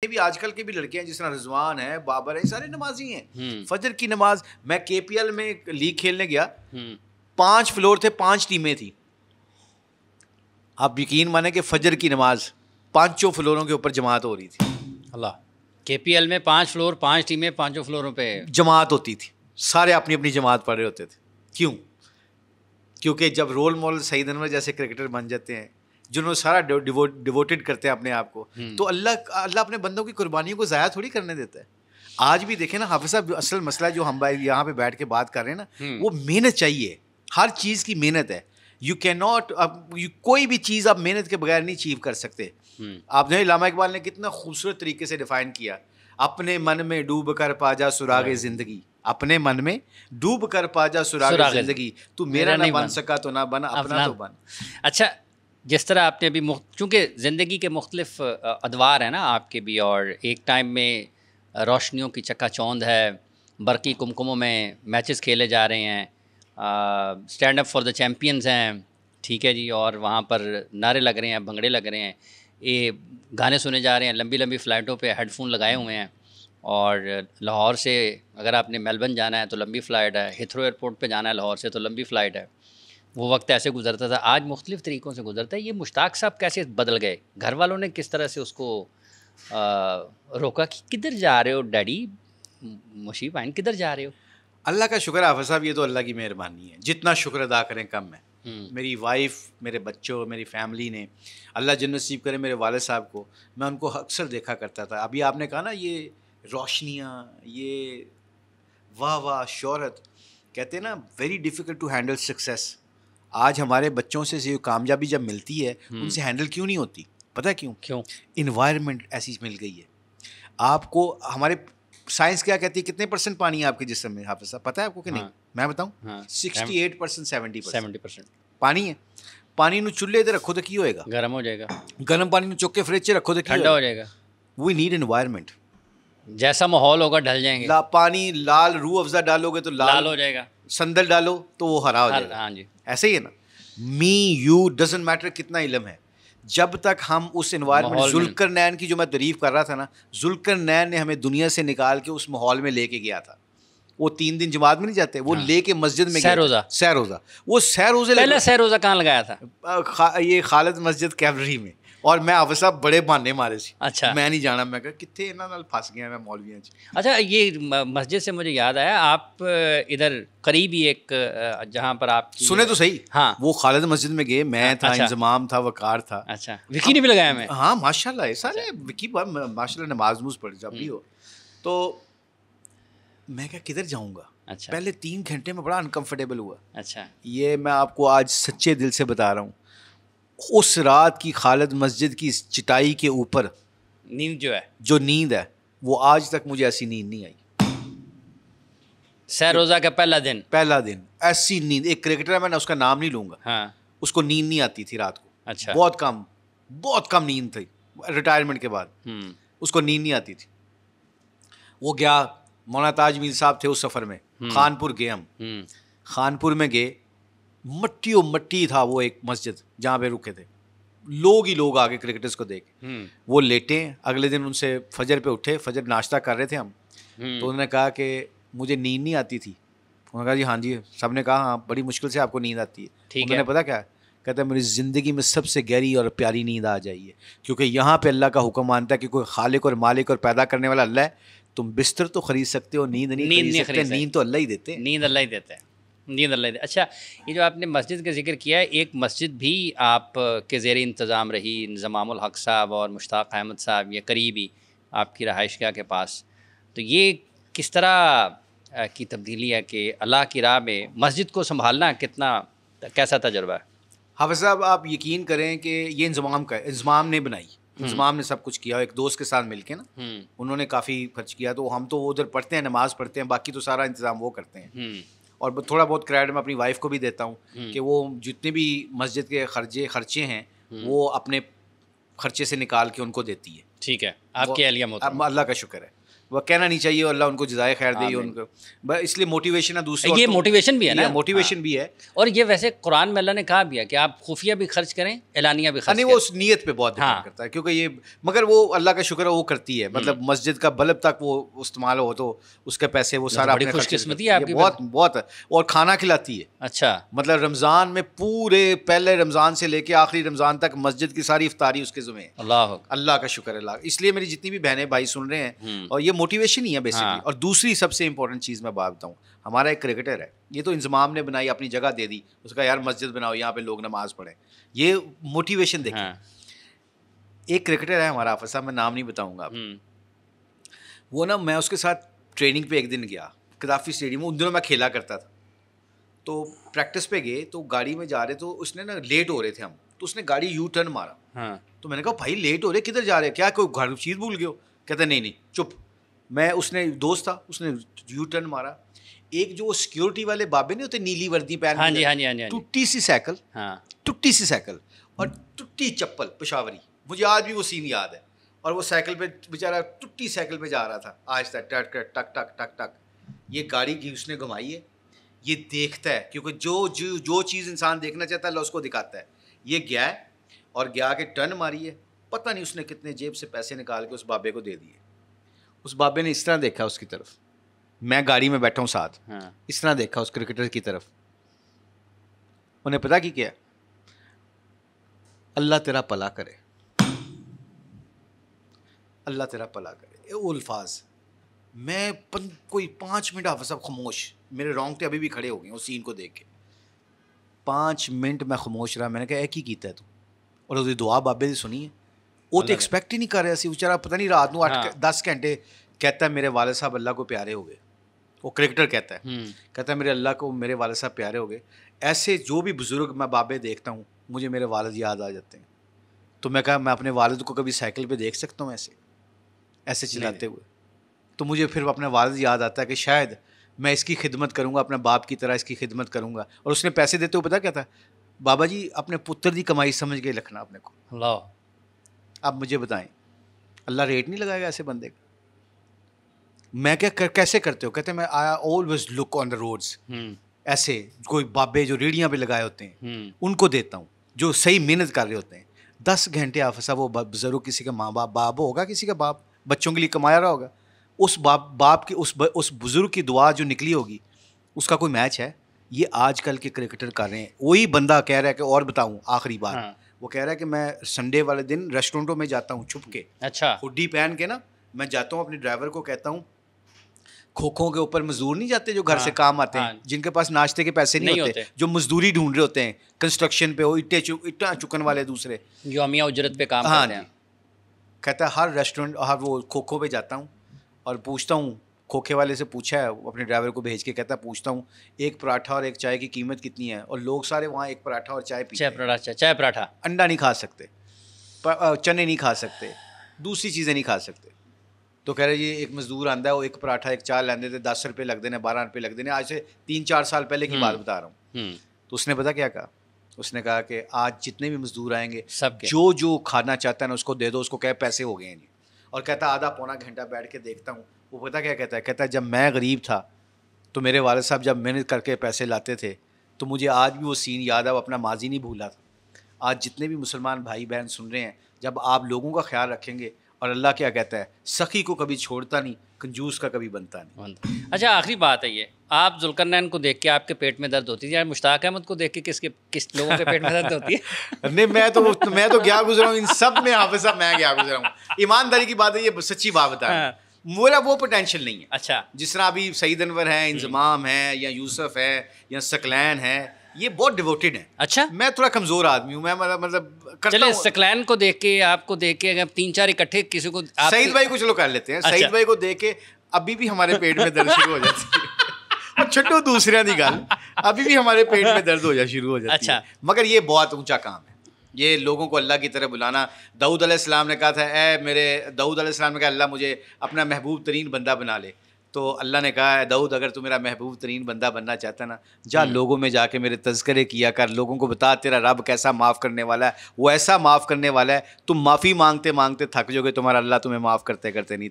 भी आजकल के भी लड़के हैं, जिस तरह रिजवान है, बाबर है, सारे नमाजी हैं। फजर की नमाज, मैं केपीएल में लीग खेलने गया, 5 फ्लोर थे, 5 टीमें थी। आप यकीन माने कि फजर की नमाज 5 फ्लोरों के ऊपर जमात हो रही थी। अल्लाह, केपीएल में 5 फ्लोर, 5 टीमें, 5 फ्लोरों पे जमात होती थी, सारे अपनी अपनी जमात पढ़ रहे होते थे। क्यों? क्योंकि जब रोल मॉडल सईद अनवर जैसे क्रिकेटर बन जाते हैं, जिन्होंने सारा डिवोटेड करते हैं अपने आप को, तो अल्लाह अपने बंदों की कुर्बानियों को ज़ाया थोड़ी करने देता है। आज भी देखें ना हाफिज़ साहब, असल मसला जो हम यहाँ पे बैठ के बात कर रहे हैं ना, वो मेहनत चाहिए, हर चीज़ की मेहनत है। यू कैन नॉट, कोई भी चीज़ आप मेहनत के बगैर नहीं अचीव कर सकते। आपने इल्लामा इकबाल ने कितना खूबसूरत तरीके से डिफाइन किया, अपने मन में डूब कर पाजा सुरागे ज़िंदगी, अपने मन में डूब कर पाजा सुरागे ज़िंदगी, तू मेरा ना बन सका तो ना बन, अपना तो बन। अच्छा, जिस तरह आपने अभी चूँकि ज़िंदगी के मुख्तलिफ अदवार हैं ना आपके भी, और एक टाइम में रोशनियों की चकाचौंध है, बरकी कुमकुमों में मैचेस खेले जा रहे हैं, stand up for the champions हैं, ठीक है जी, और वहाँ पर नारे लग रहे हैं, भंगड़े लग रहे हैं, ये गाने सुने जा रहे हैं, लंबी लंबी फ़्लाइटों पे हेडफोन लगाए हुए हैं। और लाहौर से अगर आपने मेलबर्न जाना है तो लंबी फ़्लाइट है, हिथ्रो एयरपोर्ट पे जाना है लाहौर से तो लंबी फ़्लाइट है। वो वक्त ऐसे गुजरता था, आज मुख्तलिफ़ तरीक़ों से गुजरता है। ये मुश्ताक साहब कैसे बदल गए? घर वालों ने किस तरह से उसको रोका कि किधर जा रहे हो डैडी, मुशीब आइन किधर जा रहे हो? अल्लाह का शुक्र हाफ़िज़ साहब, ये तो अल्लाह की मेहरबानी है, जितना शुक्र अदा करें कम है। मेरी वाइफ, मेरे बच्चों, मेरी फैमिली ने, अल्लाह जन्नत नसीब करे मेरे वालिद साहब को, मैं उनको अक्सर देखा करता था। अभी आपने कहा ना ये रोशनियाँ, ये वाह वाह शोहरत, कहते हैं ना very difficult to handle success. आज हमारे बच्चों से जो कामयाबी जब मिलती है, उनसे हैंडल क्यों नहीं होती? पता है क्यों? इन्वायरमेंट ऐसी मिल गई है आपको। हमारे साइंस क्या कहती है, कितने % पानी है आपके जिस्म में हाफ़िज़ साहब, पता है आपको कि नहीं? मैं बताऊं, 68% 70% पानी है। पानी नू चुल्हे ते रखो तो की होएगा? गर्म हो जाएगा। गर्म पानी नू चुक के फ्रिज च रखो तो ठंडा हो जाएगा। वी नीड एनवायरनमेंट, जैसा माहौल होगा ढल जाएंगे। पानी लाल रूह अफ़ज़ा डालोगे तो लाल हो जाएगा, संदल डालो तो वो हरा हो जाएगा। हाँ जी, ऐसे ही है ना। मी यू डजंट मैटर कितना इल्म है, जब तक हम उस एनवायरनमेंट, जुल्करनैन की जो मैं तारीफ़ कर रहा था ना, जुल्करनैन ने हमें दुनिया से निकाल के उस माहौल में लेके गया था। वो 3 दिन जमात में नहीं जाते, वो लेके मस्जिद में सहरोज़ा, वो सहरोज़े, पहले सहरोज़ा कहाँ लगाया था? ये खालिद मस्जिद कैवलरी में। और मैं हाफ़िज़ साहब बड़े बहाने मारे सी, अच्छा, मैं नहीं जाना, मैं कहा कितने इन्हां नाल फस गया मैं मौलवियां च। अच्छा, ये मस्जिद से मुझे याद आया, आप इधर करीब ही एक जहाँ पर आप सुने तो सही, हाँ, वो खालिद मस्जिद में गए, मैं था, इंजमाम था, वकार था। अच्छा, विकी ने भी लगाया मैं? हाँ माशाल्लाह, ये सारे विकी माशाल्लाह नमाज नूज पढ़ जब भी हो। तो मैं क्या किधर जाऊँगा? अच्छा, पहले 3 घंटे में बड़ा अनकंफर्टेबल हुआ। अच्छा, ये मैं आपको आज सच्चे दिल से बता रहा हूँ, उस रात की खालिद मस्जिद की चटाई के ऊपर नींद जो नींद है, वो आज तक मुझे ऐसी नींद नहीं आई। सहरोज़ा का पहला दिन ऐसी नींद, एक क्रिकेटर है, मैं उसका नाम नहीं लूँगा, हाँ, उसको नींद नहीं आती थी रात को। अच्छा, बहुत कम नींद थी रिटायरमेंट के बाद, उसको नींद नहीं आती थी। वो गया, मौलाना ताज मीर साहब थे उस सफ़र में, खानपुर गए हम, खानपुर में गए, मट्टी था वो एक मस्जिद जहाँ पे रुके थे, लोग ही लोग आगे क्रिकेटर्स को देख, वो लेटे। अगले दिन उनसे फजर पे उठे, फजर नाश्ता कर रहे थे हम, तो उन्होंने कहा कि मुझे नींद नहीं आती थी। उन्होंने कहा जी हाँ जी, सब ने कहा हाँ बड़ी मुश्किल से आपको नींद आती है। उन्होंने पता क्या कहता है, मेरी ज़िंदगी में सबसे गहरी और प्यारी नींद आ जाइए, क्योंकि यहाँ पे अल्लाह का हुक्म मानता है कि कोई खालिक और मालिक और पैदा करने वाला अल्लाह है। तुम बिस्तर तो खरीद सकते हो, नींद नहीं खरीद सकते। नींद तो अल्लाह ही देते हैं, नींद अल्लाह ही देते हैं, नींद अल्लाह दे। अच्छा, ये जो आपने मस्जिद का जिक्र किया है, एक मस्जिद भी आप के ज़ेर इंतज़ाम रही, ज़मामुल हक़ साहब और मुश्ताक अहमद साहब, ये करीबी आपकी रहाइशगाह के पास, तो ये किस तरह की तब्दीली है कि अल्लाह की राह में मस्जिद को संभालना कैसा तजुर्बा है? हाफ़िज़ साहब, आप यकीन करें कि ये इंज़माम ने बनाई, इंज़माम ने सब कुछ किया, एक दोस्त के साथ मिलके ना, उन्होंने काफ़ी खर्च किया। तो हम तो उधर पढ़ते हैं, नमाज़ पढ़ते हैं, बाकी तो सारा इंतज़ाम वो करते हैं। और थोड़ा बहुत क्रेडिट मैं अपनी वाइफ को भी देता हूँ कि वो जितने भी मस्जिद के खर्चे हैं वो अपने खर्चे से निकाल के उनको देती है। ठीक है, आपके अलिया मोहतरम, अल्लाह का शुक्र है। वह कहना नहीं चाहिए, अल्लाह उनको जज़ाए खैर दे उनको, इसलिए मोटिवेशन है दूसरे, ये मोटिवेशन भी है ना, मोटिवेशन भी है। और ये वैसे कुरान में अल्लाह ने कहा भी है कि आप खुफिया भी खर्च करें, एलानिया भी खर्च नहीं, करें। वो उस नीयत पे बहुत डिपेंड करता है, क्योंकि ये मगर वो अल्लाह का शुक्र है वो करती है, मतलब मस्जिद का बल्ब तक वो इस्तेमाल हो तो उसके पैसे वो सारा बड़ी खुशकिस्मती है आपकी, बहुत बहुत। और खाना खिलाती है। अच्छा, मतलब रमज़ान में पूरे पहले रमज़ान से लेके आखिरी रमज़ान तक मस्जिद की सारी इफ्तारी उसके ज़िम्मे है। अल्लाह का शुक्र है। इसलिए मेरी जितनी भी बहनें भाई सुन रहे हैं, और ये मोटिवेशन ही है बेसिकली। और दूसरी सबसे इंपॉर्टेंट चीज़ मैं बात बताऊँ, हमारा एक क्रिकेटर है, ये तो इंतज़ाम ने बनाई, अपनी जगह दे दी, उसका यार मस्जिद बनाओ यहाँ पे लोग नमाज पढ़ें, ये मोटिवेशन देखिए। एक क्रिकेटर है हमारा हाफिज़ साहब, मैं नाम नहीं बताऊँगा, वो ना, मैं उसके साथ ट्रेनिंग पे एक दिन गया कदाफी स्टेडियम में, उन दिनों मैं खेला करता था, तो प्रैक्टिस पे गए तो गाड़ी में जा रहे, तो उसने ना लेट हो रहे थे हम, तो उसने गाड़ी यू टर्न मारा। तो मैंने कहा भाई लेट हो रहे, किधर जा रहे हैं, क्या कोई घर चीज़ भूल गए हो? कहता नहीं नहीं चुप। मैं, उसने दोस्त था, उसने यू टर्न मारा, एक जो सिक्योरिटी वाले बाबे नहीं होते नीली वर्दी पहन के, टुट्टी सी साइकिल, टुट्टी सी साइकिल और टुट्टी चप्पल पेशावरी, मुझे आज भी वो सीन याद है। और वो साइकिल पे बेचारा टुट्टी साइकिल पे जा रहा था, आज तक टक टक टक टक टक टक, ये गाड़ी की उसने घुमाई है, ये देखता है, क्योंकि जो चीज़ इंसान देखना चाहता है अल्लाह उसको दिखाता है। ये गया है और गया के टर्न मारी है, पता नहीं उसने कितने जेब से पैसे निकाल के उस बाबे को दे दिए। उस बाबे ने इस तरह देखा उसकी तरफ, मैं गाड़ी में बैठा हूँ साथ, इस तरह देखा उस क्रिकेटर की तरफ, उन्हें पता कि क्या, अल्लाह तेरा भला करे, अल्लाह तेरा भला करे, वो अल्फाज। मैं कोई 5 मिनट हाफिज़ साहब खामोश, मेरे रोंगटे अभी भी खड़े हो गए उस सीन को देख के। 5 मिनट मैं खामोश रहा, मैंने कहा की कीता है तू, और उसकी दुआ बाबे ने सुनी है। वो तो एक्सपेक्ट ही नहीं कर रहा सी बेचारा, पता नहीं रात को 8-10 घंटे कहता है मेरे वाले साहब अल्लाह को प्यारे हो गए, वो क्रिकेटर कहता है मेरे अल्लाह को मेरे वाले साहब प्यारे हो गए। ऐसे जो भी बुज़ुर्ग मैं बाबे देखता हूँ मुझे मेरे वालिद याद आ जाते हैं। तो मैं कहा मैं अपने वालिद को कभी साइकिल पे देख सकता हूँ ऐसे चलाते हुए, तो मुझे फिर अपने वालिद याद आता है कि शायद मैं इसकी खिदमत करूँगा, अपने बाप की तरह इसकी खिदमत करूँगा। और उसने पैसे देते हुए पता क्या था, बाबा जी अपने पुत्र की कमाई समझ के रखना अपने को। आप मुझे बताएं अल्लाह रेट नहीं लगाएगा ऐसे बंदे का? मैं क्या कैसे करते हो? कहते मैं I always look on the roads, ऐसे कोई बाबे जो रेडियाँ पे लगाए होते हैं उनको देता हूँ, जो सही मेहनत कर रहे होते हैं। 10 घंटे हाफिज़ वो बुजुर्ग, किसी का माँ बाप होगा, किसी का बाप बच्चों के लिए कमाया रहा होगा, उस बाप की उस बुजुर्ग की दुआ जो निकली होगी उसका कोई मैच है? ये आजकल के क्रिकेटर कर रहे हैं। वही बंदा कह रहा है कि और बताऊँ आखिरी बात, वो कह रहा है कि मैं संडे वाले दिन रेस्टोरेंटों में जाता हूँ छुप के, अच्छा हुड्डी पहन के ना, मैं जाता हूँ अपने ड्राइवर को कहता हूँ, खोखों के ऊपर मजदूर नहीं जाते जो घर से काम आते हैं, जिनके पास नाश्ते के पैसे नहीं होते, जो मजदूरी ढूंढ रहे होते हैं कंस्ट्रक्शन पे, हो इट्टा चुकन वाले दूसरे जो अमिया उजरत पे काम करते हैं। कहता है हर रेस्टोरेंट, हर वो खोखो पे जाता हूँ और पूछता हूँ, खोखे वाले से पूछा है अपने ड्राइवर को भेज के, कहता है पूछता हूँ एक पराठा और एक चाय की कीमत कितनी है, और लोग सारे वहाँ एक पराठा और चाय पीते हैं। चाय पराठा, अंडा नहीं खा सकते, चने नहीं खा सकते, दूसरी चीज़ें नहीं खा सकते। तो कह रहे जी एक मजदूर आंदा है, वो एक पराठा एक चाय लेंदे थे, 10 रुपये लगते हैं, 12 रुपये लगते हैं। आज से 3-4 साल पहले की बात बता रहा हूँ। तो उसने पता क्या कहा, उसने कहा कि आज जितने भी मजदूर आएंगे जो खाना चाहता है ना उसको दे दो, उसको कहे पैसे हो गए हैं जी। और कहता आधा पौना घंटा बैठ के देखता हूँ, वो पता क्या कहता है, कहता है जब मैं गरीब था तो मेरे वालिद साहब जब मेहनत करके पैसे लाते थे, तो मुझे आज भी वो सीन याद है, वो अपना माजी नहीं भूला था। आज जितने भी मुसलमान भाई बहन सुन रहे हैं, जब आप लोगों का ख्याल रखेंगे, और अल्लाह क्या कहता है, सखी को कभी छोड़ता नहीं, कंजूस का कभी बनता नहीं। अच्छा आखिरी बात है ये, आप जुल्करनैन को देख के आपके पेट में दर्द होती है, यार मुश्ताक अहमद को देख के किस लोगों के पेट में दर्द होती है? नहीं मैं तो क्या गुजरा हूँ इन सब में, हाफिज़ साहब मैं क्या गुजरा हूँ। ईमानदारी की बात है, ये सच्ची बात बता रहा हूँ, मेरा वो पोटेंशियल नहीं है। अच्छा, जिस तरह अभी सईद अनवर है, इंजमाम है, या यूसुफ है, या सकलैन है, ये बहुत डिवोटेड है। अच्छा, मैं थोड़ा कमजोर आदमी हूँ, मैं मतलब चले सकलैन को देख के, आपको देख के, अगर 3-4 इकट्ठे किसी को, सईद भाई को चलो कर लेते हैं। सईद भाई को देख के अभी भी हमारे पेट में दर्द शुरू हो जाती है। और छुट्टो दूसरे दी गल, अभी भी हमारे पेट में दर्द हो शुरू हो जाती है। मगर ये बहुत ऊंचा काम है, ये लोगों को अल्लाह की तरफ बुलाना। दाऊद अलैहिस्सलाम ने कहा था, ए मेरे दाऊद अलैहिस्सलाम ने कहा अल्लाह मुझे अपना महबूब तरीन बंदा बना ले। तो अल्लाह ने कहा है दाऊद अगर तू मेरा महबूब तरीन बंदा बनना चाहता ना, जा लोगों में जाके मेरे तज़किरे किया कर, लोगों को बता तेरा रब कैसा माफ़ करने वाला है, वो ऐसा माफ़ करने वाला है तुम माफ़ी मांगते मांगते थक जाओगे, तुम्हारा अल्लाह तुम्हें माफ़ करते करते नहीं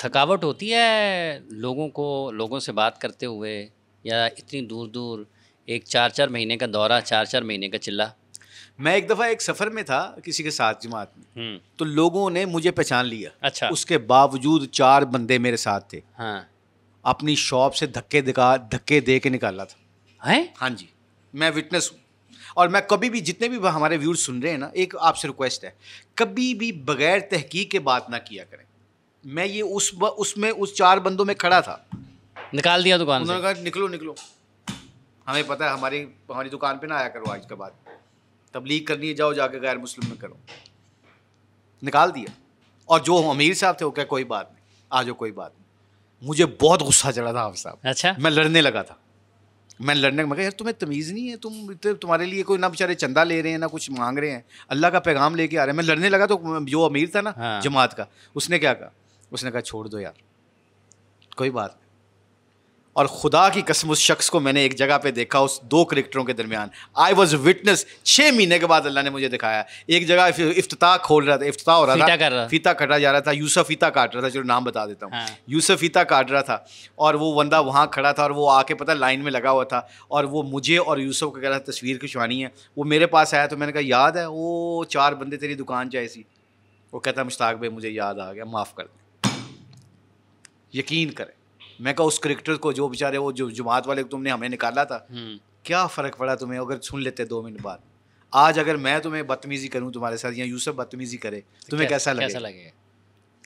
थकावट होती है लोगों से बात करते हुए, या इतनी दूर दूर एक 4-4 महीने का दौरा, 4-4 महीने का चिल्ला? मैं एक दफ़ा एक सफ़र में था किसी के साथ जमात में, तो लोगों ने मुझे पहचान लिया। अच्छा। उसके बावजूद 4 बंदे मेरे साथ थे। हाँ। अपनी शॉप से धक्के दे के निकाला था। हैं? हाँ जी, मैं विटनेस हूँ। और मैं कभी भी, जितने भी हमारे व्यूअर्स सुन रहे हैं ना, एक आपसे रिक्वेस्ट है, कभी भी बगैर तहकीक के बात ना किया करें। मैं ये उसमें उस 4 बंदों में खड़ा था। निकाल दिया दुकान से? उन्होंने कहा निकलो निकलो, हमें पता है, हमारी दुकान पे ना आया करो, आज के बाद तबलीग करनी है जाओ जाके गैर मुस्लिम में करो। निकाल दिया। और जो अमीर साहब थे वो क्या, कोई बात नहीं, आ जाओ, कोई बात नहीं। मुझे बहुत गुस्सा चढ़ा था आप साहब। अच्छा। मैं लड़ने लगा था। मैं कहा यार तुम्हें तमीज़ नहीं है, तुम्हारे लिए कोई ना बेचारे चंदा ले रहे हैं ना कुछ मांग रहे हैं, अल्लाह का पैगाम लेके आ रहे हैं। मैं लड़ने लगा तो जो अमीर था ना, हाँ। जमात का, उसने क्या कहा, उसने कहा छोड़ दो यार, कोई बात नहीं। और खुदा की कसम उस शख्स को मैंने एक जगह पे देखा, उस 2 क्रिकेटरों के दरमियान। I was witness. 6 महीने के बाद अल्लाह ने मुझे दिखाया। एक जगह इफ्तिताह खोल रहा था, इफ्तिताह हो रहा था, फीता काटा जा रहा था, यूसुफ फीता काट रहा था, चलो नाम बता देता हूँ। हाँ। यूसुफ फीता काट रहा था और वो बंदा वहाँ खड़ा था और वो आके पता लाइन में लगा हुआ था, और वो मुझे और यूसुफ को कह रहा था तस्वीर खिंचवानी है। वो मेरे पास आया तो मैंने कहा याद है वो 4 बंदे तेरी दुकान जाए सी? वो कहता मुश्ताक भाई मुझे याद आ गया, माफ़ कर दे। यकीन करें, मैं कहा उस क्रिकेटर को, जो बेचारे वो जो जमात वाले तुमने हमें निकाला था, क्या फ़र्क पड़ा तुम्हें अगर सुन लेते 2 मिनट बाद? आज अगर मैं तुम्हें बदतमीज़ी करूं तुम्हारे साथ, या यूसुफ बदतमीज़ी करे, तुम्हें कैसा लगेगा?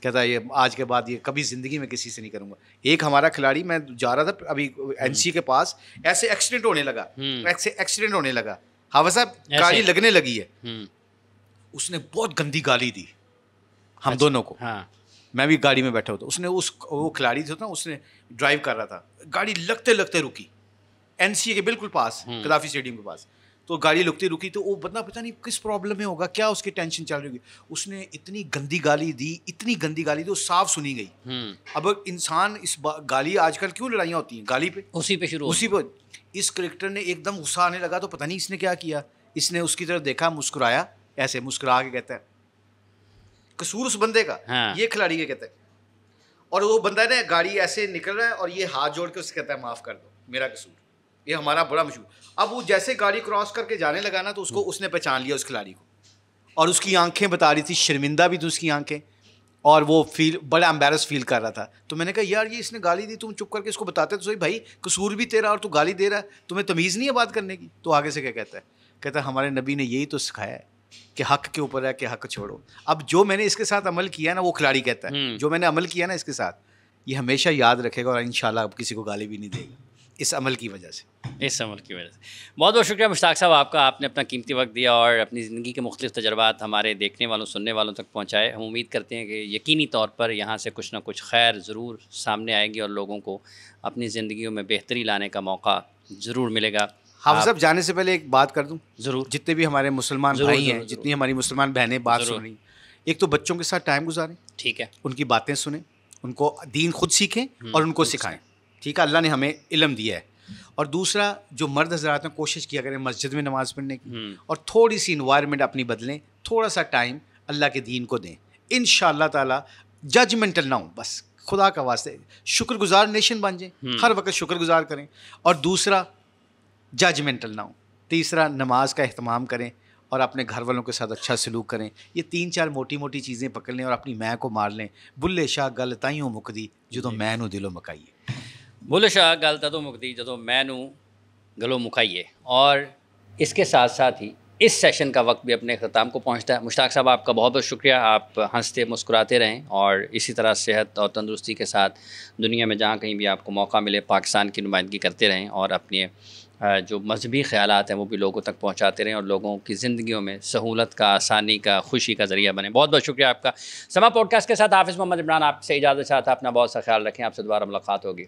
कहता है ये आज के बाद ये कभी ज़िंदगी में किसी से नहीं करूंगा। एक हमारा खिलाड़ी, मैं जा रहा था अभी NC के पास, ऐसे एक्सीडेंट होने लगा, हावा साहब गाड़ी लगने लगी है, उसने बहुत गंदी गाली दी हम दोनों को। मैं भी गाड़ी में बैठा होता, उसने वो खिलाड़ी था ना, उसने ड्राइव कर रहा था, गाड़ी लगते लगते रुकी NC के बिल्कुल पास, कदाफी स्टेडियम के पास। तो गाड़ी रुकी तो वो बंदा पता नहीं किस प्रॉब्लम में होगा, क्या उसकी टेंशन चल रही होगी, उसने इतनी गंदी गाली दी, वो साफ सुनी गई। अब इंसान इस गाली, आजकल क्यों लड़ाइयाँ होती हैं गाली पे, उसी पे। इस क्रिकेटर ने एकदम गुस्सा आने लगा, तो पता नहीं इसने क्या किया, इसने उसकी तरफ देखा, मुस्कुराया, ऐसे मुस्कुरा के कहता है कसूर उस बंदे का। हाँ। ये खिलाड़ी के कहता है, और वो बंदा ने गाड़ी ऐसे निकल रहा है और ये हाथ जोड़ के उससे कहता है माफ़ कर दो, मेरा कसूर, ये हमारा बड़ा मशहूर। अब वो जैसे गाड़ी क्रॉस करके जाने लगा ना, तो उसने पहचान लिया उस खिलाड़ी को, और उसकी आंखें बता रही थी, शर्मिंदा भी थी उसकी आंखें, और वो बड़ा एम्बेरस फील कर रहा था। तो मैंने कहा यार ये इसने गाली दी, तुम चुप करके इसको बताते तो सही भाई, कसूर भी तेरा और तू गाली दे रहा है, तुम्हें तमीज़ नहीं है बात करने की। तो आगे से क्या कहता है हमारे नबी ने यही तो सिखाया है कि हक के ऊपर है कि हक छोड़ो। अब जो मैंने इसके साथ अमल किया ना, वो खिलाड़ी कहता है जो मैंने अमल किया ना इसके साथ, ये हमेशा याद रखेगा और इंशाल्लाह अब किसी को गाली भी नहीं देगा इस अमल की वजह से। बहुत बहुत शुक्रिया मुश्ताक साहब आपका, आपने अपना कीमती वक्त दिया और अपनी ज़िंदगी के मुख्तलिफ तजर्बात हमारे देखने वालों, सुनने वालों तक पहुँचाए। हम उम्मीद करते हैं कि यकीनी तौर पर यहाँ से कुछ ना कुछ खैर ज़रूर सामने आएगी और लोगों को अपनी ज़िंदगियों में बेहतरी लाने का मौका ज़रूर मिलेगा। हम सब जाने से पहले एक बात कर दूं, जरूर, जितने भी हमारे मुसलमान भाई हैं, जितनी हमारी मुसलमान बहनें बात सुन रही, एक तो बच्चों के साथ टाइम गुजारें, ठीक है, उनकी बातें सुनें, उनको दीन खुद सीखें और उनको सिखाएं, ठीक है, अल्लाह ने हमें इल्म दिया है। और दूसरा, जो मर्द हज़रात में कोशिश किया करें मस्जिद में नमाज़ पढ़ने की, और थोड़ी सी इन्वायरमेंट अपनी बदलें, थोड़ा सा टाइम अल्लाह के दीन को दें, इंशाअल्लाह ताला जजमेंटल ना हो, बस खुदा का वास्ते शुक्रगुजार नेशन बन जाए, हर वक्त शुक्रगुजार करें। और दूसरा, जजमेंटल ना हो। तीसरा, नमाज का एहतमाम करें और अपने घर वालों के साथ अच्छा सलूक करें। ये 3-4 मोटी मोटी चीज़ें पकड़ लें और अपनी मैं को मार लें। बुल्ले शाह गल ताइयों मुकदी जो मैं नू दिलों मुकाइए। बुल्ले शाह गल ताइयों मुकदी जो मैं नू गलों मुकाइए। और इसके साथ साथ ही इस सेशन का वक्त भी अपने ख़त्म को पहुंचता है। मुश्ताक साहब आपका बहुत बहुत शुक्रिया, आप हंसते मुस्कुराते रहें और इसी तरह सेहत और तंदुरुस्ती के साथ दुनिया में जहाँ कहीं भी आपको मौका मिले पाकिस्तान की नुमाइंदगी करते रहें और अपने जो मजहबी ख़यालात हैं वो भी लोगों तक पहुंचाते रहें और लोगों की ज़िंदगियों में सहूलत का, आसानी का, खुशी का ज़रिया बने। बहुत बहुत शुक्रिया आपका। समा पॉडकास्ट के साथ हाफिज़ मोहम्मद इमरान आपसे इजाज़त चाहता, अपना बहुत सा ख्याल रखें, आपसे दोबारा मुलाकात होगी।